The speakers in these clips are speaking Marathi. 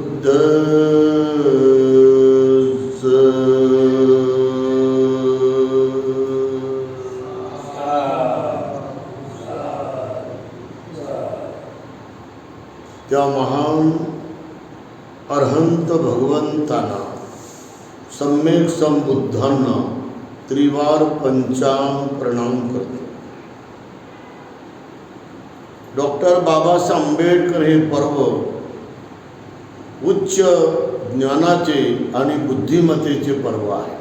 बुद्ध त्या महान अर्हंत भगवंतांना सम्यक संबुद्धांना त्रिवार पंचांग प्रणाम करतो. डॉक्टर बाबासाहेब आंबेडकर हे पर्व उच्च ज्ञानाचे आणि बुद्धिमत्तेचे पर्व आहे.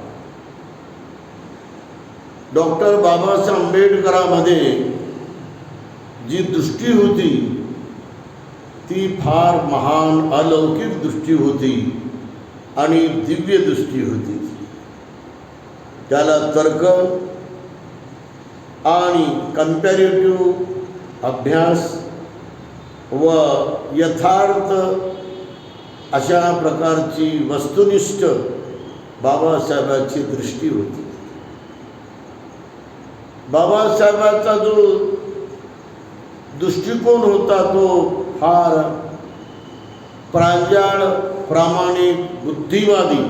डॉक्टर बाबासाहेब आंबेडकरांमध्ये जी दृष्टी होती ती फार महान अलौकिक दृष्टी होती आणि दिव्य दृष्टी होती. त्याला तर्क आणि कंपॅरेटिव्ह अभ्यास व यथार्थ अशा प्रकारची वस्तुनिष्ठ बाबासाहेबांची दृष्टी होती. बाबासाहेबांचा जो दृष्टिकोन होता तो फार प्रांजळ, प्रामाणिक, बुद्धिवादी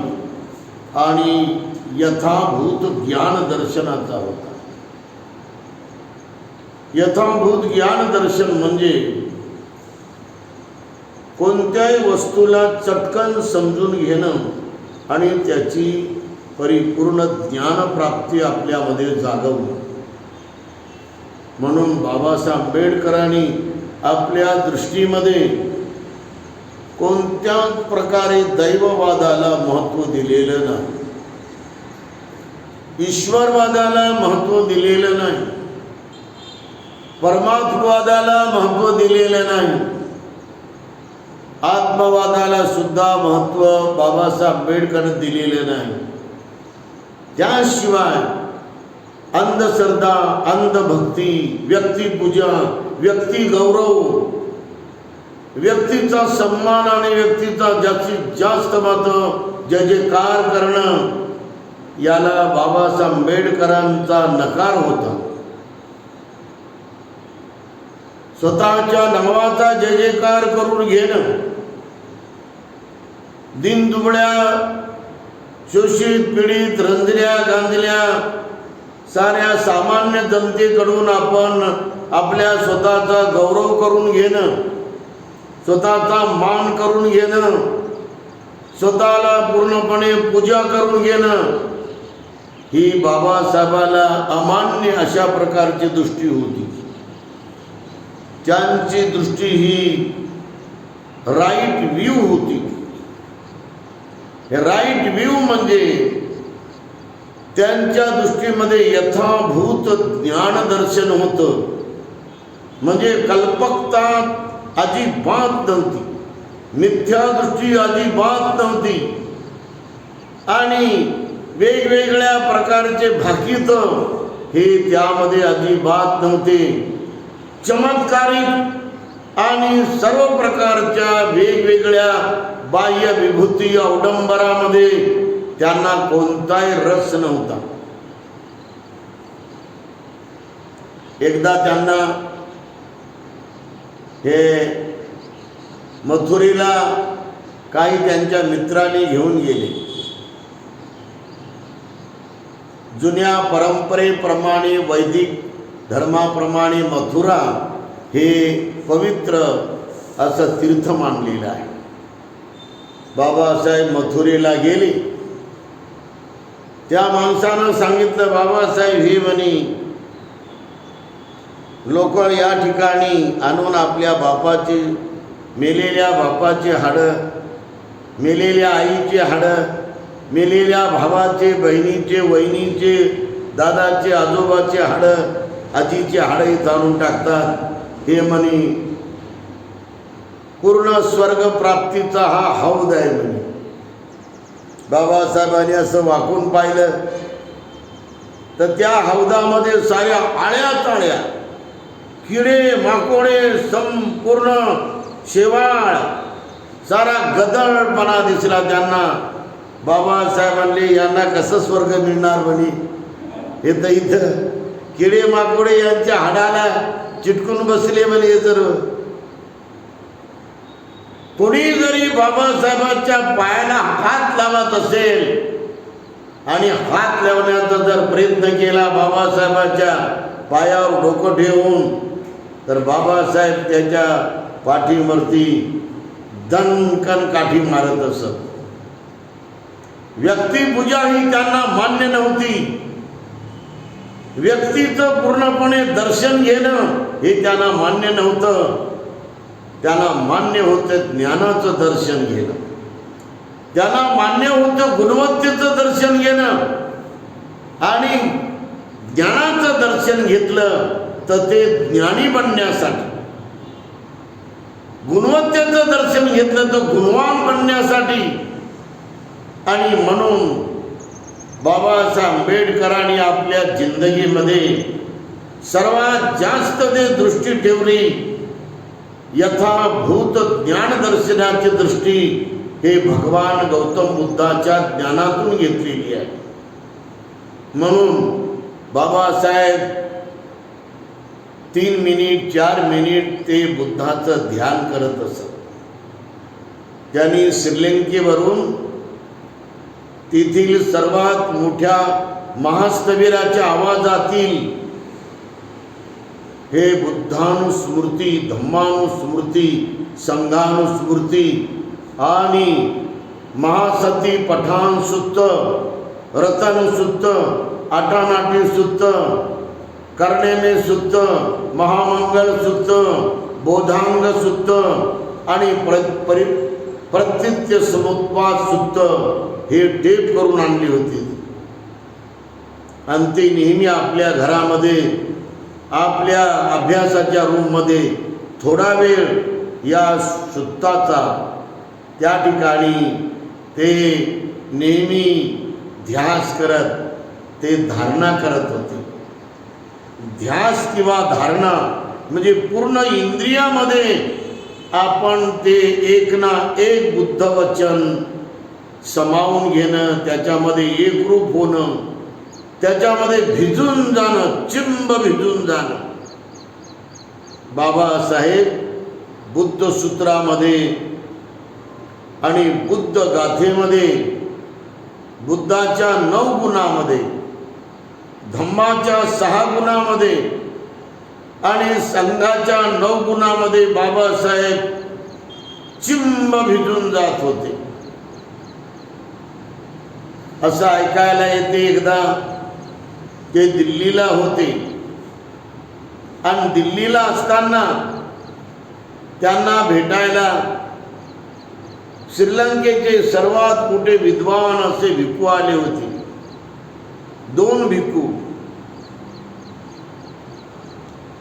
आणि यथाभूत ज्ञान दर्शनाचा होता. यथाभूत ज्ञान दर्शन म्हणजे कोणत्याही वस्तूला चटकन समजून घेणं आणि त्याची परिपूर्ण ज्ञानप्राप्ती आपल्यामध्ये जागवणं. म्हणून बाबासाहेब आंबेडकरांनी आपल्या दृष्टीमध्ये कोणत्याच प्रकारे दैववादाला महत्त्व दिलेलं नाही, ईश्वरवादाला महत्त्व दिलेलं नाही, परमार्थवादाला महत्त्व दिलेलं नाही, आत्मवादाला सुद्धा महत्त्व बाबासाहेब आंबेडकरांनी दिलेलं नाही. त्याशिवाय अंधश्रद्धा, अंधभक्ती, व्यक्तिपूजा, व्यक्ती गौरव, व्यक्तीचा सन्मान आणि व्यक्तीचा जास्तीत जास्त मत जय जयकार करणं याला बाबासाहेब आंबेडकरांचा नकार होता. स्वतःच्या नावाचा जय जयकार करून घेणं, दीनदुबळ्या, शोषित, पीडित, रंजल्या गांजल्या साऱ्या सामान्य जनतेकडून आपण आपल्या स्वतःचा गौरव करून घेणं, स्वतःचा मान करून घेणं, स्वतःला पूर्णपणे पूजा करून घेणं ही बाबासाहेबाला अमान्य अशा प्रकारची दृष्टी होती. त्यांची दृष्टी ही राईट व्ह्यू होती. हे राईट व्ह्यू म्हणजे त्यांच्या दृष्टीमध्ये यथाभूत ज्ञानदर्शन होतं. म्हणजे कल्पकता अजिबात नव्हती, मिथ्या दृष्टी अजिबात नव्हती आणि वेगवेगळ्या प्रकारचे भाकित हे त्यामध्ये अजिबात नव्हते. चमत्कारिक आणि सर्व प्रकारच्या वेगवेगळ्या बाह्य विभूती अवडंबरामध्ये त्यांना कोणताही रस नव्हता. एकदा त्यांना हे मथुरेला काही त्यांच्या मित्रांनी घेऊन गेले. जुन्या परंपरेप्रमाणे, वैदिक धर्माप्रमाणे मथुरा हे पवित्र असं तीर्थ मानलेलं आहे. बाबासाहेब मथुरेला गेले. त्या माणसानं सांगितलं, बाबासाहेब हे म्हणे लोक या ठिकाणी आणून आपल्या बापाचे, मेलेल्या बापाचे हाडं, मेलेल्या आईचे हाडं, मेलेल्या भावाचे, बहिणीचे, वहिनीचे, दादाचे, आजोबाचे हाडं, आजीचे हाडं इथं आणून टाकतात. हे म्हणे पूर्ण स्वर्ग प्राप्तीचा हा हौद आहे म्हणे. बाबासाहेबांनी असं वाकून पाहिलं तर त्या हौदामध्ये साऱ्या आळ्याच आळ्या, किडे माकोडे, संपूर्ण शेवाळ, सारा गदळपणा दिसला त्यांना. बाबासाहेबांनी यांना कसं स्वर्ग मिळणार म्हणे. हे तर इथं किडे माकोडे यांच्या हाडाला चिटकून बसले म्हणे. हे सर्व कोणी जरी बाबासाहेबांच्या पायाला हात लावत असेल आणि हात लावण्याचा जर प्रयत्न केला बाबासाहेबांच्या पायावर डोकं ठेवून, तर बाबासाहेब त्याच्या पाठीवरती दणकन काठी मारत असत. व्यक्तिपूजा ही त्यांना मान्य नव्हती. व्यक्तीचं पूर्णपणे दर्शन घेणं हे त्यांना मान्य नव्हतं. त्यांना मान्य होतं ज्ञानाचं दर्शन घेणं. त्यांना मान्य होतं गुणवत्तेचं दर्शन घेणं. आणि ज्ञानाचं दर्शन घेतलं तर ते ज्ञानी बनण्यासाठी, गुणवत्तेचं दर्शन घेतलं तर गुणवान बनण्यासाठी. आणि म्हणून बाबासाहेब आंबेडकरांनी आपल्या जिंदगीमध्ये सर्वात जास्त जे दृष्टी ठेवली, यथाभूत ज्ञानदर्शनाची दृष्टी हे भगवान गौतम बुद्धाच्या ज्ञानातून घेतलेली आहे. म्हणून बाबासाहेब 3 मिनिट 4 मिनिट ते बुद्धाचं ध्यान करत असत. त्यांनी श्रीलंकेवरून तेथील सर्वात मोठ्या महास्थविराच्या आवाजातील हे बुद्धानुस्मृती, धम्मानुस्मृती, संघानुस्मृती आणि महासती पठाण सुत्त, रतन सुत्त, आटानाटी सुत्त, कर्णेमे सुत्त, महामंगल सुत्त, बोधांग सुत्त आणि प्रत्यत्य समुत्पाद सुत्त हे टेप करून आणली होती. आणि ते नेहमी आपल्या घरामध्ये, आपल्या अभ्यासाच्या रूममध्ये थोडा वेळ या सुत्ताचा त्या ठिकाणी ते नेहमी ध्यास करत, ते धारणा करत होते. ध्यास किंवा धारणा म्हणजे पूर्ण इंद्रियामध्ये आपण ते एक ना एक बुद्ध वचन समावून घेणं, त्याच्यामध्ये एकरूप होणं, त्याच्यामध्ये भिजून जाणं, चिंब भिजून जाणं. बाबासाहेब बुद्ध सूत्रामध्ये आणि बुद्ध गाथेमध्ये, बुद्धाच्या 9 गुणामध्ये, धम्माच्या 6 गुणामध्ये आणि संघाच्या 9 गुणामध्ये बाबासाहेब चिंब भिजून जात होते. असं ऐकायला येते एकदा ते दिल्लीला होते आणि दिल्लीला असताना त्यांना भेटायला श्रीलंकेचे सर्वात मोठे विद्वान असे भिक्खू आले होते. 2 भिक्खू.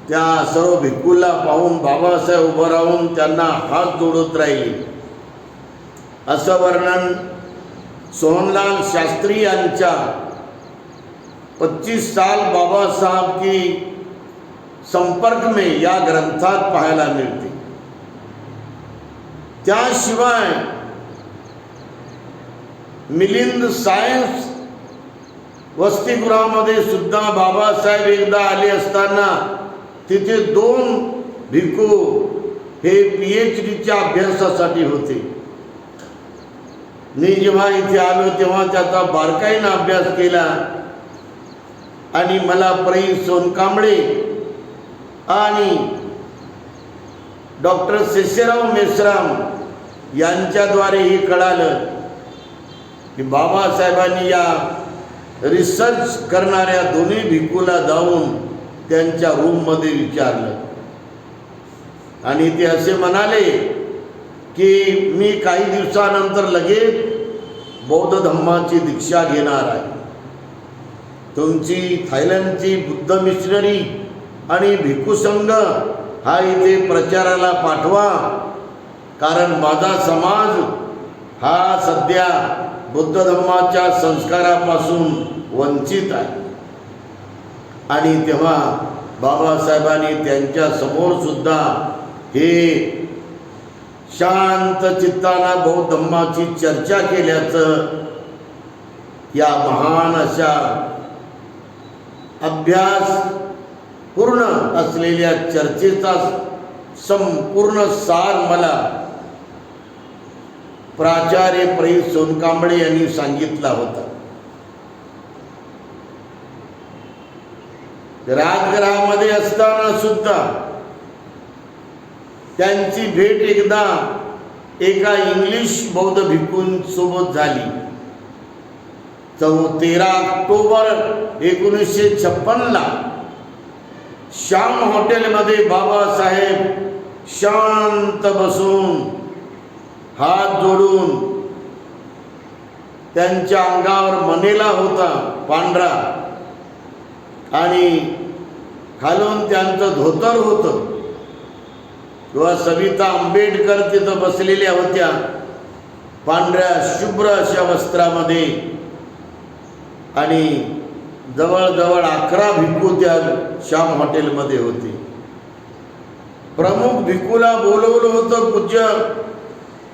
त्या सर्व भिक्खूला पाहून बाबासाहेब उभं राहून त्यांना हात जोडत राहिले. असं वर्णन सोहनलाल शास्त्री यांच्या 25 साल बाबा साहब की संपर्क में या ग्रंथात पाहायला मिळते. त्याशिवाय मिलिंद सायन्स वसतिगृहामध्ये सुद्धा बाबासाहेब एकदा आले असताना तिथे 2 भिक्खू हे PhDच्या अभ्यासासाठी होते. मी जेव्हा इथे आलो तेव्हा त्याचा बारकाईनं अभ्यास केला आणि मला प्रै सोनकांबळे आणि डॉक्टर शेषराव मेश्राम यांच्याद्वारे हे कळालं की बाबासाहेबांनी या रिसर्च करणाऱ्या दोन्ही भिक्खूला जाऊन त्यांच्या रूममध्ये विचारलं आणि ते असे म्हणाले की मी काही दिवसानंतर लगेच बौद्ध धम्माची दीक्षा घेणार आहे. तुमची थायलंडची बुद्ध मिशनरी आणि भिक्खू संघ हा इथे प्रचाराला पाठवा, कारण माझा समाज हा सध्या बुद्ध धम्माच्या संस्कारापासून वंचित आहे. आणि तेव्हा बाबासाहेबांनी त्यांच्या समोर सुद्धा हे शांत चित्तानं बौद्ध धम्माची चर्चा केल्याचं, या महान अशा अभ्यास पूर्ण असलेल्या चर्चेचा संपूर्ण सार मला प्राचार्य प्रेम सोनकांबळे यांनी सांगितला होता. राजगृहामध्ये असताना सुद्धा त्यांची भेट एकदा एका इंग्लिश बौद्ध भिक्खूंसोबत झाली. 13 ऑक्टोबर 1956 श्याम हॉटेलमध्ये बाबासाहेब शांत बसून हात जोडून, त्यांच्या अंगावर मनेला होता पांढरा आणि खालून त्यांचं धोतर होतं. किंवा सविता आंबेडकर तिथं बसलेल्या होत्या पांढऱ्या शुभ्र अशा वस्त्रामध्ये, आणि जवळजवळ 11 भिक्खू त्या श्याम हॉटेलमध्ये होते. प्रमुख भिक्खूला बोलवलं होतं पूज्य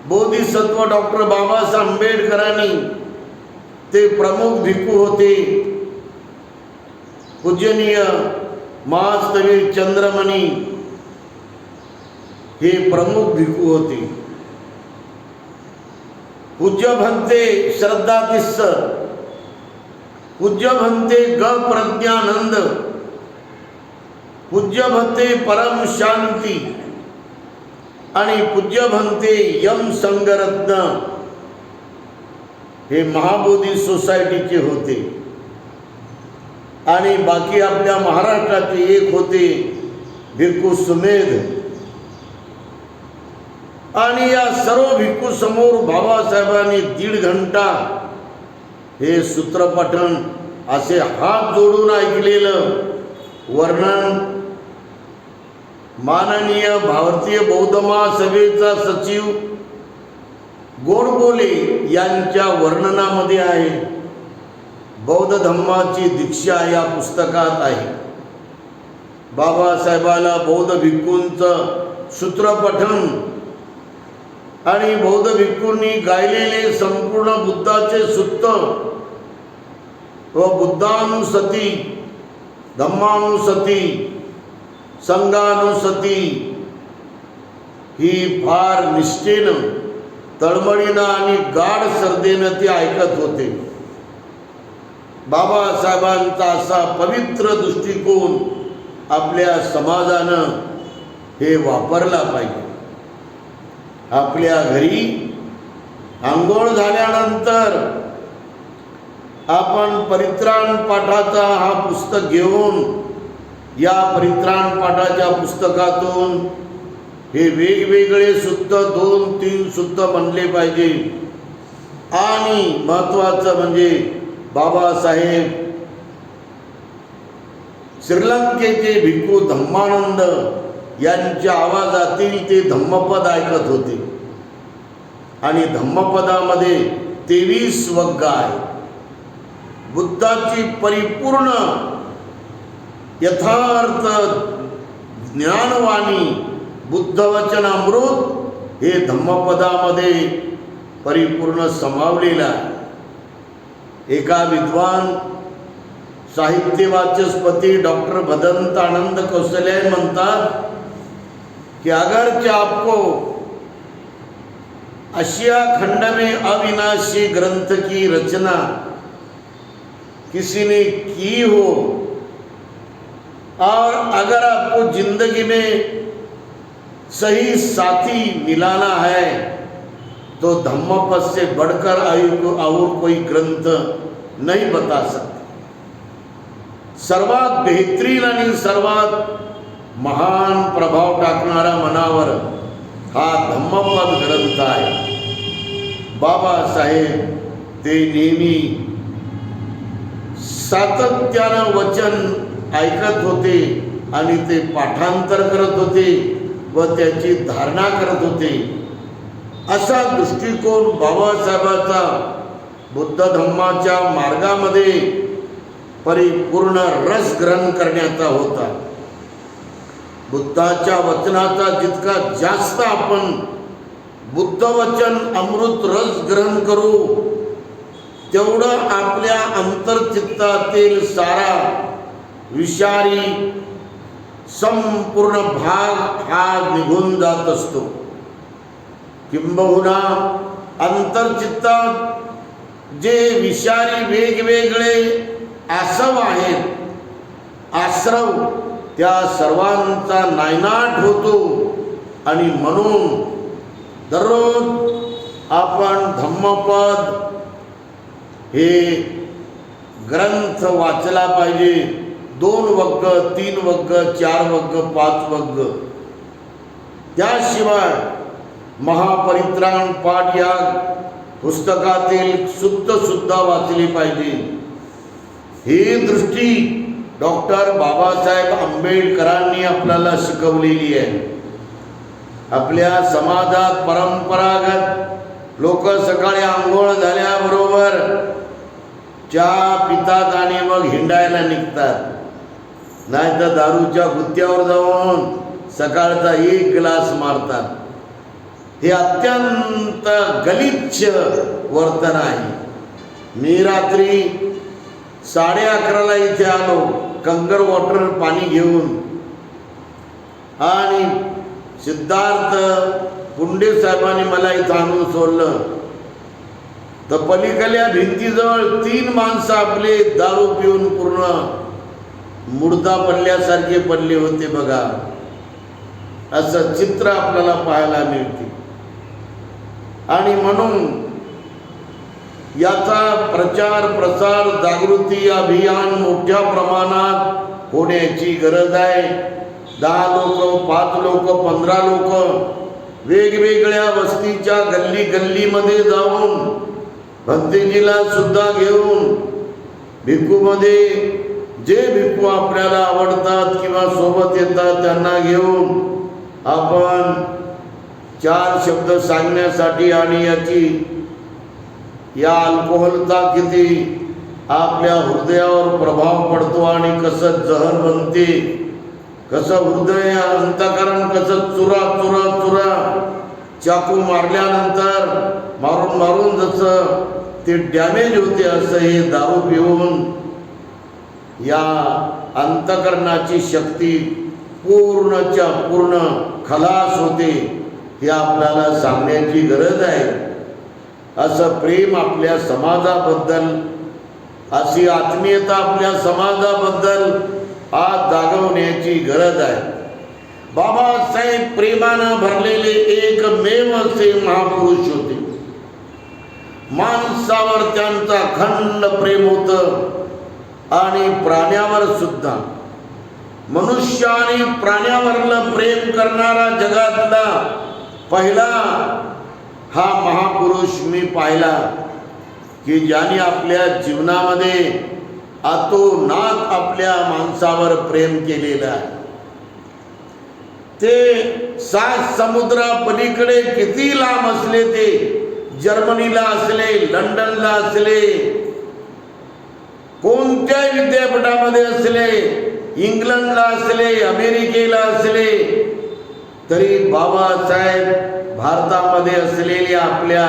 बोधिसत्व डॉक्टर बाबासाहेब आंबेडकरांनी. ते प्रमुख भिक्खू होते. पूजनीय महास्तवीर चंद्रमणी हे प्रमुख भिक्खू होते. पूज्य भंते श्रद्धा तिस्सर, पूज्य भंते ग प्रज्ञानंद, पूज्य भंते परम शांती आणि पूज्य भंते यम संगरत्न हे महाबोधी सोसायटीचे होते. आणि बाकी आपल्या महाराष्ट्राचे एक होते भिक्खू सुमेध. आणि या सर्व भिक्खू समोर बाबासाहेबांनी 1.5 घंटा हे सूत्रपठण असे हात जोडून ऐकलेलं वर्णन माननीय भारतीय बौद्ध महासभेचा सचिव गोडबोले यांच्या वर्णनामध्ये आहे. बौद्ध धम्माची दीक्षा या पुस्तकात आहे. बाबासाहेबाला बौद्ध भिक्खूंचं सूत्रपठण आणि बौद्ध भिक्खूंनी गायलेले संपूर्ण बुद्धाचे सुत्त व बुद्धानुसती, धम्मानुसती, संघानुसती ही फार निष्ठेनं, तळमळीनं आणि गाढ श्रद्धेनं ते ऐकत होते. बाबासाहेबांचा असा पवित्र दृष्टिकोन आपल्या समाजानं हे वापरला पाहिजे. आपल्या घरी आंघोळ झाल्यानंतर आपण परित्राण पाठाचा हा पुस्तक घेऊन या परित्राण पाठाच्या पुस्तकातून हे वेगवेगळे सुत्त 2-3 सुत्त म्हणले पाहिजे. आणि महत्त्वाचं म्हणजे बाबासाहेब श्रीलंकेचे भिक्खू धम्मानंद यांच्या आवाजातील ते धम्मपद ऐकत होते. आणि धम्मपदामध्ये 23 वग्गा आहे. बुद्धाची परिपूर्ण यथार्थ ज्ञानवाणी बुद्धवचनामृत हे धम्मपदामध्ये परिपूर्ण समावलेलं आहे. एका विद्वान साहित्य वाचस्पती डॉक्टर भदंत आनंद कौशल्या म्हणतात कि अगरचे आपको एशिया खंड में अविनाशी ग्रंथ की रचना किसी ने की हो और अगर आपको जिंदगी में सही साथी मिलाना है तो धम्मपद से बढ़कर और कोई ग्रंथ नहीं बता सकते. सर्वात बेहतरीन आणि सर्वात महान प्रभाव टाकणारा मनावर हा धम्मपद ग्रंथ आहे. बाबासाहेब ते नेहमी सातत्यानं वचन ऐकत होते आणि ते पाठांतर करत होते व त्याची धारणा करत होते. असा दृष्टिकोन बाबासाहेबांचा बुद्ध धम्माच्या मार्गामध्ये परिपूर्ण रस ग्रहण करण्याचा होता. बुद्धाच्या वचनाचा जितका जास्त आपण बुद्ध वचन अमृत रस ग्रहण करू तेवढं आपल्या अंतर्चित्तातील सारा विषारी संपूर्ण भाग हा निघून जात असतो. किंबहुना अंतर्चित्तात जे विषारी वेगवेगळे आसव आहेत, आश्रव, त्या सर्वांचा नायनाट होतो. आणि म्हणून दररोज आपण धम्मपद हे ग्रंथ वाचला पाहिजे. 2 वग्ग, 3 वग्ग, 4 वग्ग, 5 वग्ग. त्याशिवाय महापरित्राण पाठ या पुस्तकातील सूक्त सुद्धा वाचली पाहिजे. ही दृष्टी डॉक्टर बाबासाहेब आंबेडकरांनी आपल्याला शिकवलेली आहे. आपल्या समाजात परंपरागत लोक सकाळी आंघोळ झाल्याबरोबर चहा पितात आणि मग हिंडायला निघतात, नाही तर दारूच्या गुत्त्यावर जाऊन सकाळचा 1 ग्लास मारतात. हे अत्यंत गलिच्छ वर्तन आहे. मी रात्री 11:30ला इथे आलो कंगर वॉटर पाणी घेऊन, आणि सिद्धार्थ पुंडे साहेबांनी मला इथं आणून सोडलं. तर पलीकडल्या भिंतीजवळ 3 माणसं आपले दारू पिऊन पूर्ण मुर्दा पडल्यासारखे पडले होते. बघा, असं चित्र आपल्याला पाहायला मिळते. आणि म्हणून याचा प्रचार प्रसार जागृती अभियान मोठ्या प्रमाणात होण्याची गरज आहे. 10 लोक, 5 लोक, 15 लोक वेगवेगळ्या वस्तीच्या गल्ली गल्लीमध्ये जाऊन भक्तीजीला सुद्धा घेऊन भिक्खूमध्ये जे भिक्खू आपल्याला आवडतात किंवा सोबत येतात त्यांना घेऊन आपण 4 शब्द सांगण्यासाठी, आणि या अल्कोहोलचा किती आपल्या हृदयावर प्रभाव पडतो आणि कसं जहर बनते, कसं हृदय अंतःकरण कसं चुरा चुरा चुरा चाकू मारल्यानंतर मारून जसं ते डॅमेज होते, असं हे दारू पिऊन या अंतःकरणाची शक्ती पूर्णच्या पूर्ण खलास होते. हे आपल्याला सांगण्याची गरज आहे. असं प्रेम आपल्या समाजाबद्दल, अशी आत्मीयता आपल्या समाजाबद्दल आज जागवण्याची गरज आहे. बाबासाहेब प्रेमानं भरलेले एकमेव असे महापुरुष होते. माणसावर त्यांचा अखंड प्रेम होतं आणि प्राण्यावर सुद्धा. मनुष्य आणि प्राण्यावरलं प्रेम करणारा जगातला पहिला हा महापुरुष मी पाहिला, की ज्याने आपल्या जीवनामध्ये आतोनात आपल्या माणसावर प्रेम केलेलं आहे. ते 7 समुद्रापलीकडे किती लांब असले, ते जर्मनीला असले, लंडनला असले, कोणत्याही विद्यापीठामध्ये असले, इंग्लंडला असले, अमेरिकेला असले, तरी बाबासाहेब भारतामध्ये असलेल्या आपल्या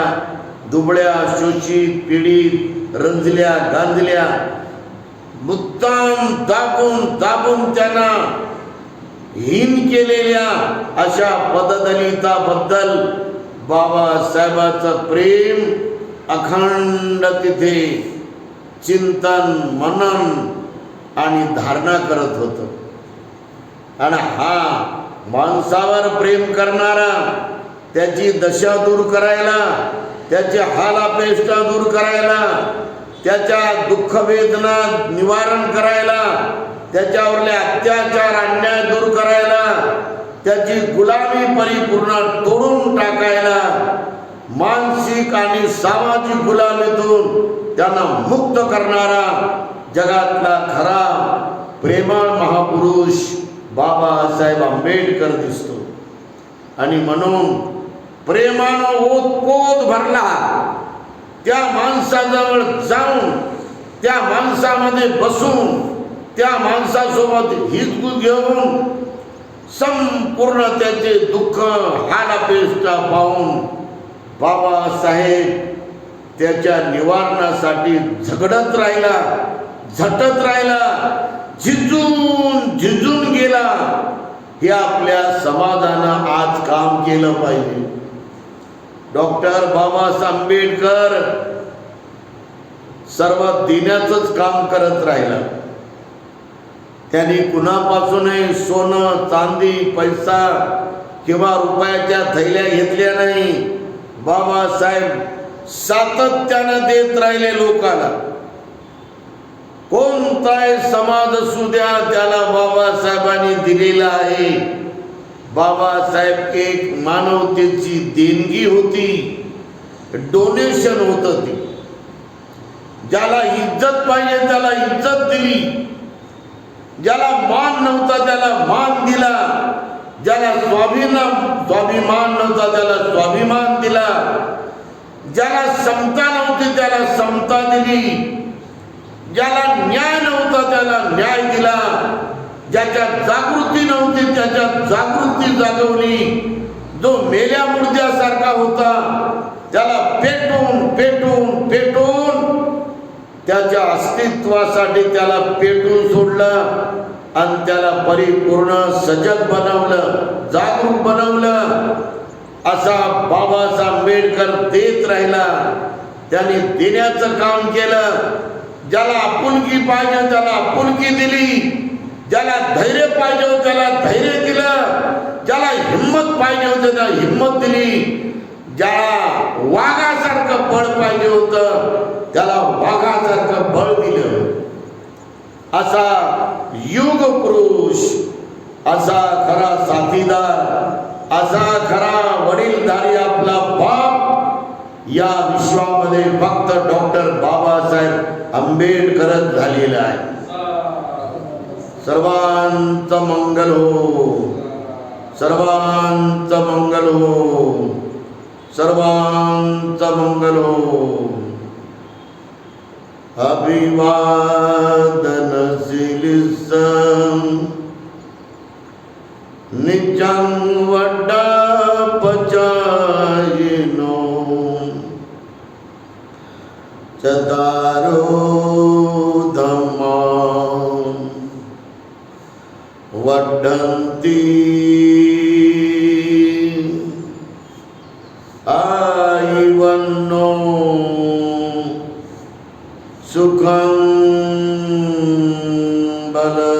दुबळ्या, शोषित, पीडित, रंजल्या, गांजल्या मुद्दाम दाबून त्यांना हीन केलेल्या अशा पददलिताबद्दल बाबासाहेबाचं प्रेम अखंड तिथे चिंतन, मनन आणि धारणा करत होतं. आणि हा माणसावर प्रेम करणारा, त्याची दशा दूर करायला, त्याची हालापेष्टा दूर करायला, त्याच्या दुःख वेदना निवारण करायला, त्याच्यावरले अत्याचार अन्याय दूर करायला, त्याची गुलामी परिपूर्ण तोडून टाकायला, मानसिक आणि सामाजिक गुलामीतून त्यांना मुक्त करणारा जगातला खरा प्रेमळ महापुरुष बाबासाहेब आंबेडकर दिसतो. आणि म्हणून प्रेमानं ओतपोत भरला त्या माणसाजवळ जाऊन, त्या माणसामध्ये बसून, त्या माणसासोबत हितगुज घेऊन संपूर्ण त्याचे दुःख हालापेष्टा पाहून बाबासाहेब त्याच्या निवारणासाठी झगडत राहिला, झटत राहिला, झिजून गेला. हे आपल्या समाजानं आज काम केलं पाहिजे. डॉक्टर बाबासाहेब आंबेडकर सर्व देण्याचंच काम करत राहिला. त्यांनी कुणापासूनही सोनं चांदी पैसा किंवा रुपयाच्या थैल्या घेतल्या नाही. बाबासाहेब सातत्यानं देत राहिले लोकांना. कोणताही समाज असू द्या त्याला बाबासाहेबांनी दिलेला आहे. बाबासाहेब एक मानवतेची देणगी होती, डोनेशन होतं ते. ज्याला इज्जत पाहिजे त्याला इज्जत दिली, ज्याला मान नव्हता त्याला मान दिला, ज्याला स्वाभिमान नव्हता त्याला स्वाभिमान दिला, ज्याला समता नव्हती त्याला समता दिली, ज्याला न्याय नव्हता त्याला न्याय दिला, ज्याच्यात जागृती नव्हती त्याच्यात जागृती जागवली, जो मेल्या मुर्द्यासारखा होता त्याला पेटून पेटून पेटून त्याच्या अस्तित्वासाठी त्याला पेटून सोडलं आणि त्याला परिपूर्ण सजग बनवलं, जागरूक बनवलं. असा बाबासाहेब आंबेडकर देत राहिला. त्यांनी देण्याचं काम केलं. ज्याला आपुलकी पाहिजे त्याला आपुलकी दिली, ज्याला धैर्य पाहिजे होतं त्याला धैर्य दिलं, ज्याला हिंमत पाहिजे होती त्याला हिंमत दिली, ज्याला वाघासारखं बळ पाहिजे होतं त्याला वाघासारखं बळ दिलं. असा युग पुरुष, असा खरा साथीदार, असा खरा वडीलधारी आपला बाप या विश्वामध्ये फक्त डॉक्टर बाबासाहेब आंबेडकरच झालेला आहे. सर्वांचं मंगल हो, सर्वांचं मंगल हो, सर्वांचं मंगल हो. अभिवादन निजं वड्डा पचायिनो चदारो धम्मा वड्डन्ति आयिवन्नो सुखं बलं.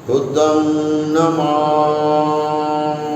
बुद्धं नमामि.